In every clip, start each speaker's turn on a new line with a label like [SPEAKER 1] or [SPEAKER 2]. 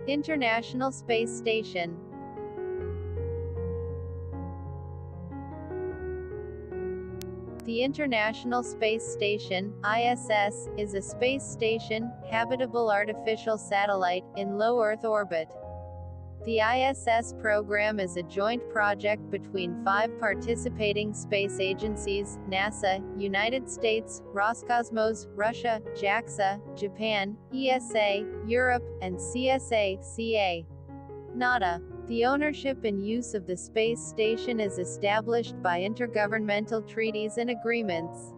[SPEAKER 1] International Space Station. The International Space Station, ISS, is a space station, habitable artificial satellite, in low Earth orbit. The ISS program is a joint project between 5 participating space agencies: NASA, United States, Roscosmos, Russia, JAXA, Japan, ESA, Europe, and CSA, CA. NADA. The ownership and use of the space station is established by intergovernmental treaties and agreements.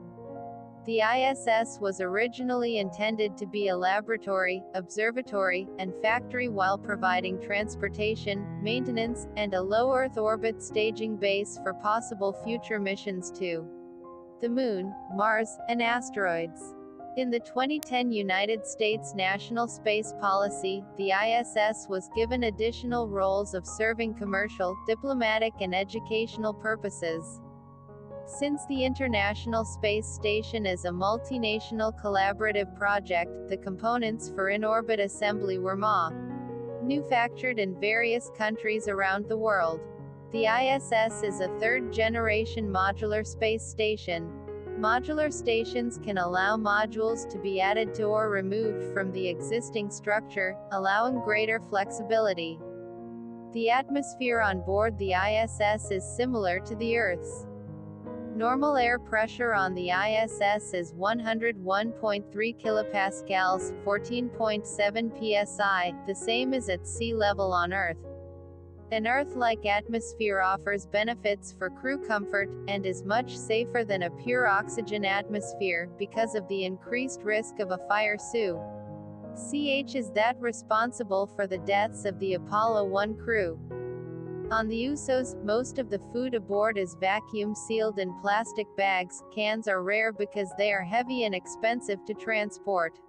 [SPEAKER 1] The ISS was originally intended to be a laboratory, observatory, and factory while providing transportation, maintenance, and a low Earth orbit staging base for possible future missions to the Moon, Mars, and asteroids. In the 2010 United States National Space Policy, the ISS was given additional roles of serving commercial, diplomatic, and educational purposes. Since the International Space Station is a multinational collaborative project, the components for in-orbit assembly were manufactured in various countries around the world. The ISS is a third-generation modular space station. Modular stations can allow modules to be added to or removed from the existing structure, allowing greater flexibility. The atmosphere on board the ISS is similar to the Earth's. Normal air pressure on the ISS is 101.3 kilopascals, 14.7 psi, the same as at sea level on Earth. An Earth-like atmosphere offers benefits for crew comfort, and is much safer than a pure oxygen atmosphere, because of the increased risk of a fire CH is that responsible for the deaths of the Apollo 1 crew. On the USOs, most of the food aboard is vacuum-sealed in plastic bags. Cans are rare because they are heavy and expensive to transport.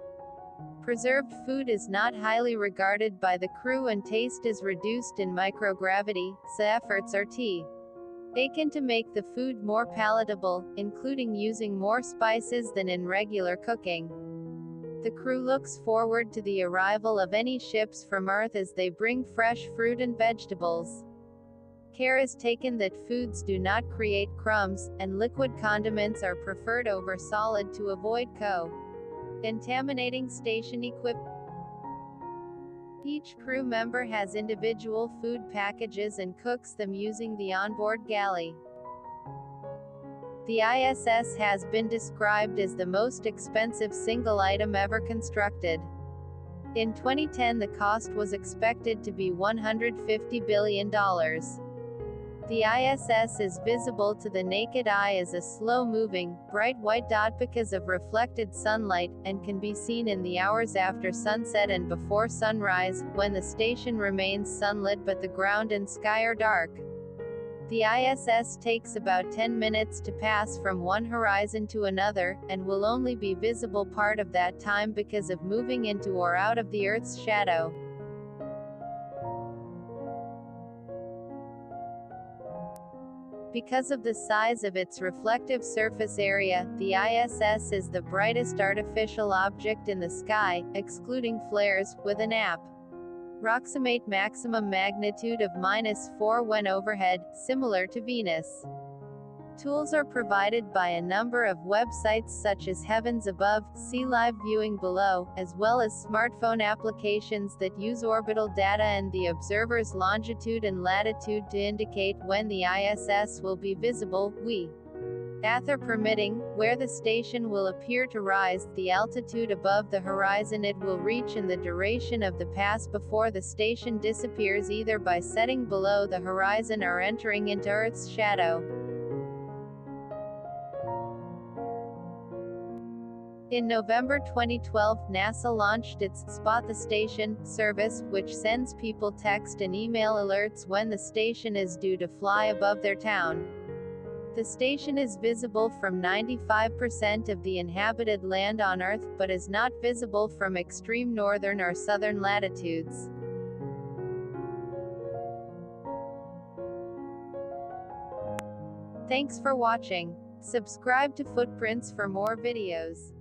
[SPEAKER 1] Preserved food is not highly regarded by the crew and taste is reduced in microgravity, so efforts are taken to make the food more palatable, including using more spices than in regular cooking. The crew looks forward to the arrival of any ships from Earth as they bring fresh fruit and vegetables. Care is taken that foods do not create crumbs, and liquid condiments are preferred over solid to avoid contaminating station equipment. Each crew member has individual food packages and cooks them using the onboard galley. The ISS has been described as the most expensive single item ever constructed. In 2010, the cost was expected to be $150 billion. The ISS is visible to the naked eye as a slow-moving, bright white dot because of reflected sunlight, and can be seen in the hours after sunset and before sunrise, when the station remains sunlit but the ground and sky are dark. The ISS takes about 10 minutes to pass from one horizon to another, and will only be visible part of that time because of moving into or out of the Earth's shadow. Because of the size of its reflective surface area, the ISS is the brightest artificial object in the sky, excluding flares, with an approximate maximum magnitude of -4 when overhead, similar to Venus. Tools are provided by a number of websites such as Heavens Above, See Live Viewing Below, as well as smartphone applications that use orbital data and the observer's longitude and latitude to indicate when the ISS will be visible. Weather permitting, where the station will appear to rise, the altitude above the horizon it will reach and the duration of the pass before the station disappears either by setting below the horizon or entering into Earth's shadow. In November 2012, NASA launched its Spot the Station service, which sends people text and email alerts when the station is due to fly above their town. The station is visible from 95% of the inhabited land on Earth, but is not visible from extreme northern or southern latitudes. Thanks for watching. Subscribe to Footprints for more videos.